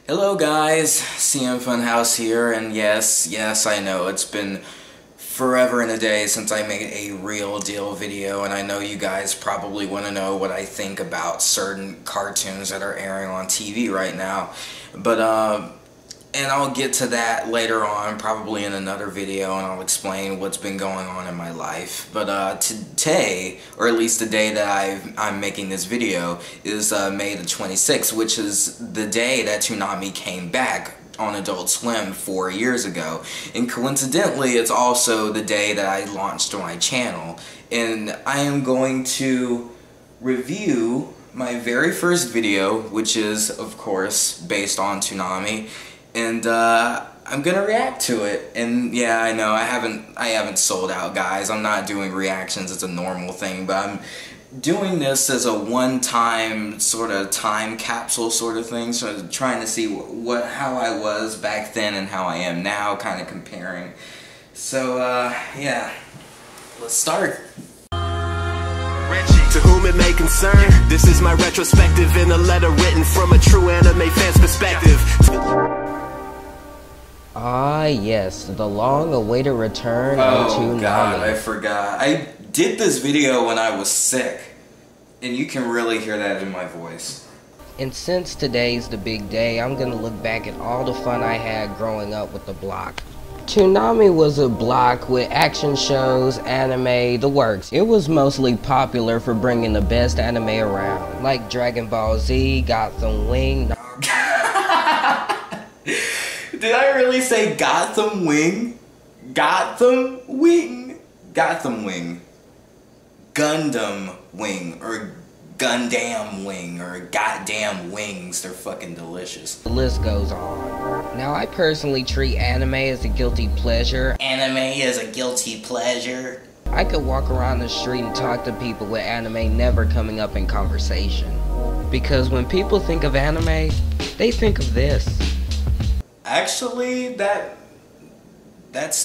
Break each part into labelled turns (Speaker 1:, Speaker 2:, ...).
Speaker 1: Hello guys, CM Funhouse here, and yes, I know it's been forever and a day since I made a real deal video, and I know you guys probably want to know what I think about certain cartoons that are airing on TV right now, but and I'll get to that later on, probably in another video, and I'll explain what's been going on in my life. But today, or at least the day that I'm making this video, is May the 26th, which is the day that Toonami came back on Adult Swim 4 years ago. And coincidentally, it's also the day that I launched my channel. And I am going to review my very first video, which is, of course, based on Toonami. And I'm gonna react to it. And yeah, I know I haven't sold out, guys. I'm not doing reactions. It's a normal thing, but I'm doing this as a one-time sort of time capsule sort of thing. So trying to see how I was back then and how I am now, kind of comparing. So yeah, let's start.
Speaker 2: To whom it may concern, this is my retrospective in a letter written from a true anime fan's perspective.
Speaker 3: Ah yes, the long-awaited return of Toonami.
Speaker 1: Oh god, I forgot. I did this video when I was sick, and you can really hear that in my voice.
Speaker 3: And since today's the big day, I'm gonna look back at all the fun I had growing up with the block. Toonami was a block with action shows, anime, the works. It was mostly popular for bringing the best anime around, like Dragon Ball Z, Gotham Wing.
Speaker 1: Did I really say Gotham Wing? Gotham Wing? Gotham Wing. Gundam Wing, or Gundam Wing, or goddamn wings. They're fucking delicious.
Speaker 3: The list goes on. Now, I personally treat anime as a guilty pleasure.
Speaker 1: Anime is a guilty pleasure.
Speaker 3: I could walk around the street and talk to people with anime never coming up in conversation. Because when people think of anime, they think of this.
Speaker 1: Actually, that's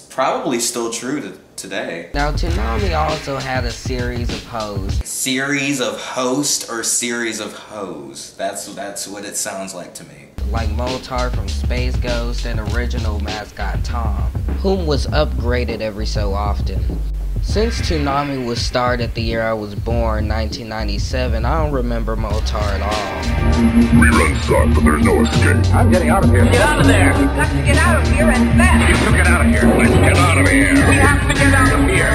Speaker 1: probably still true today.
Speaker 3: Now, Toonami also had a series of hosts.
Speaker 1: Series of host or series of hoes? That's what it sounds like to me.
Speaker 3: Like Moltar from Space Ghost and original mascot Tom, whom was upgraded every so often. Since Toonami was started the year I was born, 1997, I don't remember Moltar at all.
Speaker 4: Reruns suck, but there's no escape.
Speaker 5: I'm getting out of here.
Speaker 6: Get out of there! We've got to get out of here and fast!
Speaker 5: You took it out of here.
Speaker 4: Let's get out of here.
Speaker 5: We have to get out of here.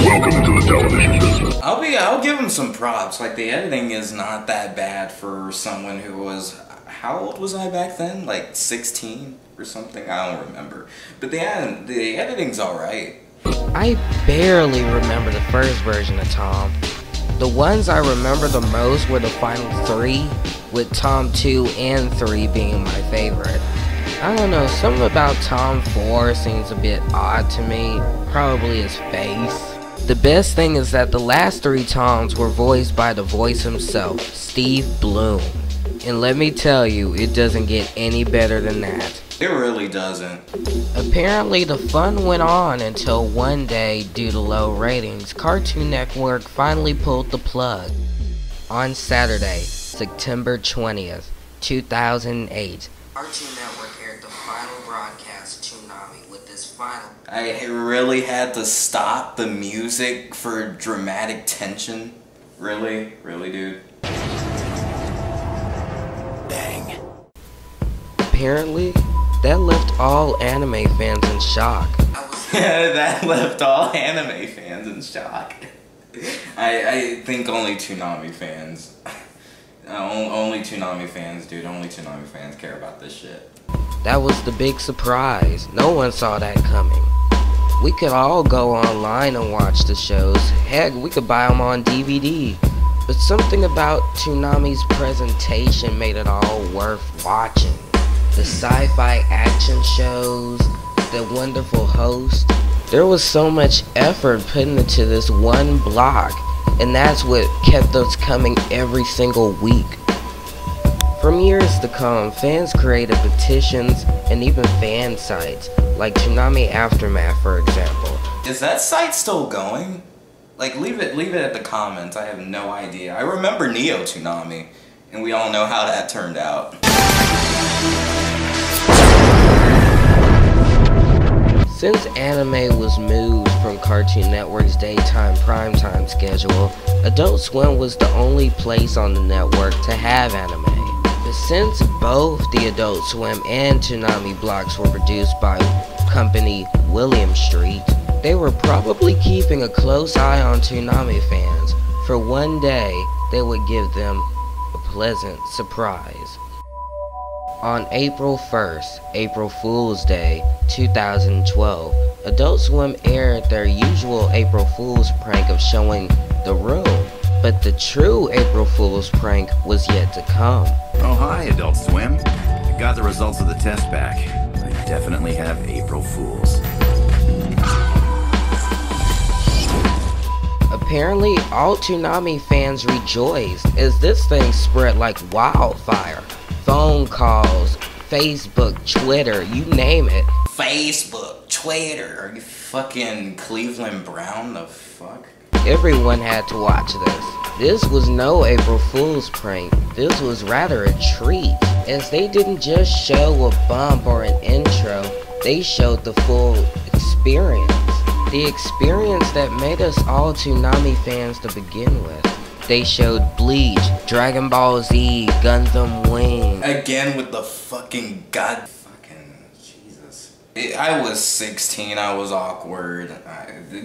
Speaker 4: Welcome to the television business.
Speaker 1: I'll give him some props. Like, the editing is not that bad for someone who was, how old was I back then? Like 16 or something? I don't remember. But the editing's alright.
Speaker 3: I barely remember the first version of Tom. The ones I remember the most were the final 3, with Tom 2 and 3 being my favorite. I don't know, something about Tom 4 seems a bit odd to me, probably his face. The best thing is that the last 3 Toms were voiced by the voice himself, Steve Bloom. And let me tell you, it doesn't get any better than that.
Speaker 1: It really doesn't.
Speaker 3: Apparently the fun went on until one day, due to low ratings, Cartoon Network finally pulled the plug. On Saturday, September 20th, 2008, Cartoon Network aired the final broadcast Toonami with this final...
Speaker 1: I really had to stop the music for dramatic tension. Really? Really, dude?
Speaker 2: Bang.
Speaker 3: Apparently, that left all anime fans in shock.
Speaker 1: That left all anime fans in shock. I think only Toonami fans. Only Toonami fans, dude. Only Toonami fans care about this shit.
Speaker 3: That was the big surprise. No one saw that coming. We could all go online and watch the shows. Heck, we could buy them on DVD. But something about Toonami's presentation made it all worth watching. The sci-fi action shows, the wonderful host. There was so much effort put into this one block, and that's what kept us coming every single week. From years to come, fans created petitions and even fan sites, like Toonami Aftermath, for example.
Speaker 1: Is that site still going? Like, leave it at the comments. I have no idea. I remember Neo Toonami. And we all know how that turned out.
Speaker 3: Since anime was moved from Cartoon Network's daytime primetime schedule, Adult Swim was the only place on the network to have anime. But since both the Adult Swim and Toonami blocks were produced by company William Street, they were probably keeping a close eye on Toonami fans, for one day they would give them a pleasant surprise. On April 1st, April Fool's Day, 2012, Adult Swim aired their usual April Fool's prank of showing The Room, but the true April Fool's prank was yet to come.
Speaker 7: Oh, hi, Adult Swim. I got the results of the test back. I definitely have April Fools.
Speaker 3: Apparently, all Toonami fans rejoiced as this thing spread like wildfire. Phone calls, Facebook, Twitter, you name it.
Speaker 1: Facebook, Twitter, are you fucking Cleveland Brown? The fuck?
Speaker 3: Everyone had to watch this. This was no April Fool's prank. This was rather a treat, as they didn't just show a bump or an intro, they showed the full experience. The experience that made us all Toonami fans to begin with. They showed Bleach, Dragon Ball Z, Gundam Wing.
Speaker 1: Again with the fucking Jesus. I was 16, I was awkward.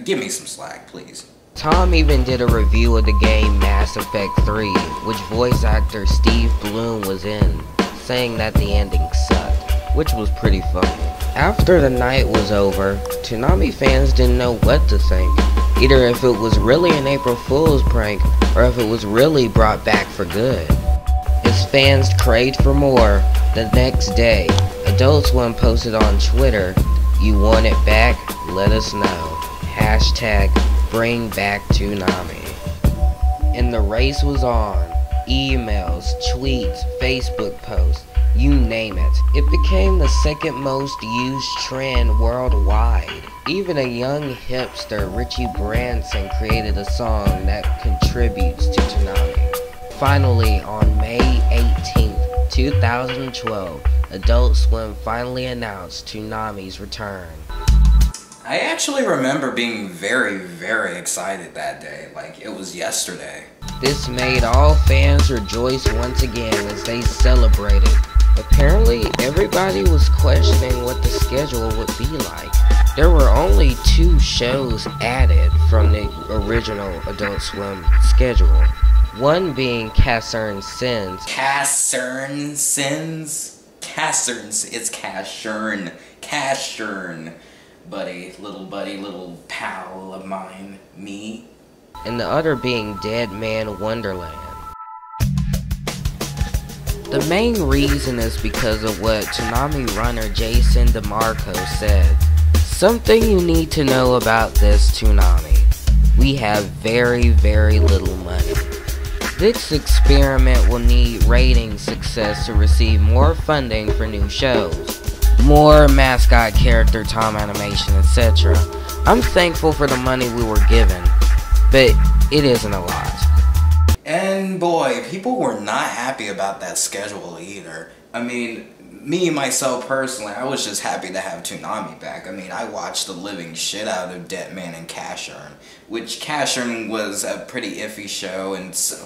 Speaker 1: Give me some slack, please.
Speaker 3: Tom even did a review of the game Mass Effect 3, which voice actor Steve Bloom was in, saying that the ending sucked, which was pretty funny. After the night was over, Toonami fans didn't know what to think, either if it was really an April Fool's prank or if it was really brought back for good. As fans craved for more, the next day, Adult Swim posted on Twitter, "You want it back? Let us know. Hashtag bring back Toonami." And the race was on. Emails, tweets, Facebook posts, you name it. It became the second most used trend worldwide. Even a young hipster, Richie Branson, created a song that contributes to Toonami. Finally, on May 18th, 2012, Adult Swim finally announced Toonami's return.
Speaker 1: I actually remember being very, very excited that day, like it was yesterday.
Speaker 3: This made all fans rejoice once again as they celebrated. Apparently, everybody was questioning what the schedule would be like. There were only 2 shows added from the original Adult Swim schedule. One being Casern Sins.
Speaker 1: Casern Sins? It's Cashern. Cashern. Buddy, little pal of mine. Me.
Speaker 3: And the other being Dead Man Wonderland. The main reason is because of what Toonami runner Jason DeMarco said. Something you need to know about this Toonami. We have very, very little money. This experiment will need rating success to receive more funding for new shows, more mascot character time animation, etc. I'm thankful for the money we were given, but it isn't a lot.
Speaker 1: And boy, people were not happy about that schedule either. I mean, me, myself personally, I was just happy to have Toonami back. I mean, I watched the living shit out of Deadman and Cashern, which Cashern was a pretty iffy show, and so,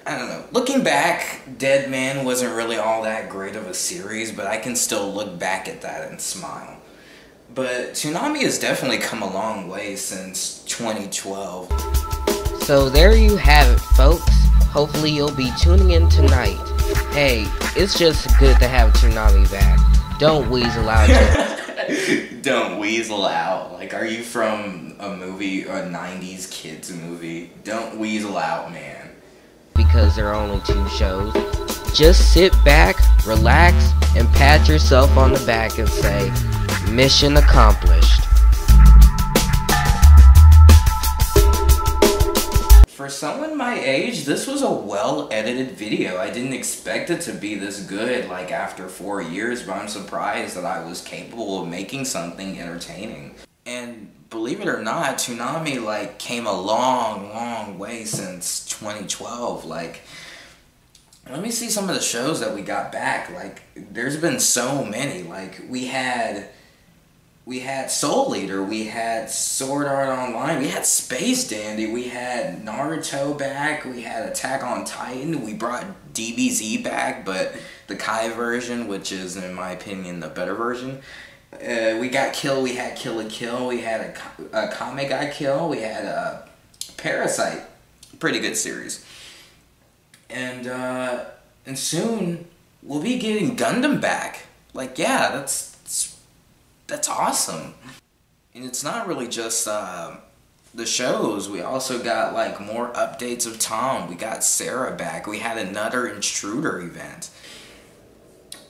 Speaker 1: I don't know. Looking back, Deadman wasn't really all that great of a series, but I can still look back at that and smile. But Toonami has definitely come a long way since 2012.
Speaker 3: So there you have it, folks. Hopefully you'll be tuning in tonight. Hey, it's just good to have Toonami back. Don't weasel out.
Speaker 1: Don't weasel out. Like, are you from a movie, a 90s kids movie? Don't weasel out, man.
Speaker 3: Because there are only 2 shows. Just sit back, relax, and pat yourself on the back and say, mission accomplished.
Speaker 1: For someone my age, this was a well-edited video. I didn't expect it to be this good, like, after 4 years, but I'm surprised that I was capable of making something entertaining. And believe it or not, Toonami, like, came a long, long way since 2012. Like, Let me see some of the shows that we got back. Like, there's been so many. Like, we had Soul Eater, we had Sword Art Online, we had Space Dandy, we had Naruto back, we had Attack on Titan, we brought DBZ back, but the Kai version, which is, in my opinion, the better version. We got Kill, we had Kill la Kill, we had a Kame ga Kill, we had a Parasite. Pretty good series. And soon we'll be getting Gundam back. Like, yeah, that's awesome. And it's not really just the shows. We also got like more updates of Tom. We got Sarah back. We had another Intruder event.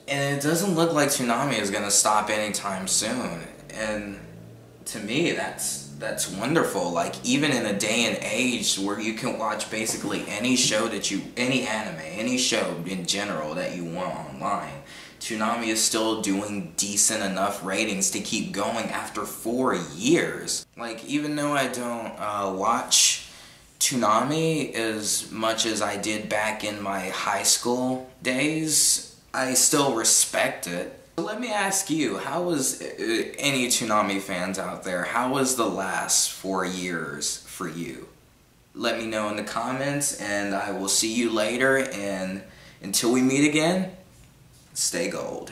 Speaker 1: And it doesn't look like Toonami is gonna stop anytime soon. And to me, that's wonderful. Like, even in a day and age where you can watch basically any show that any anime, any show in general that you want online, Toonami is still doing decent enough ratings to keep going after 4 years. Like, even though I don't watch Toonami as much as I did back in my high school days, I still respect it. So let me ask you, how was, any Toonami fans out there, how was the last 4 years for you? Let me know in the comments, and I will see you later, and until we meet again, stay gold.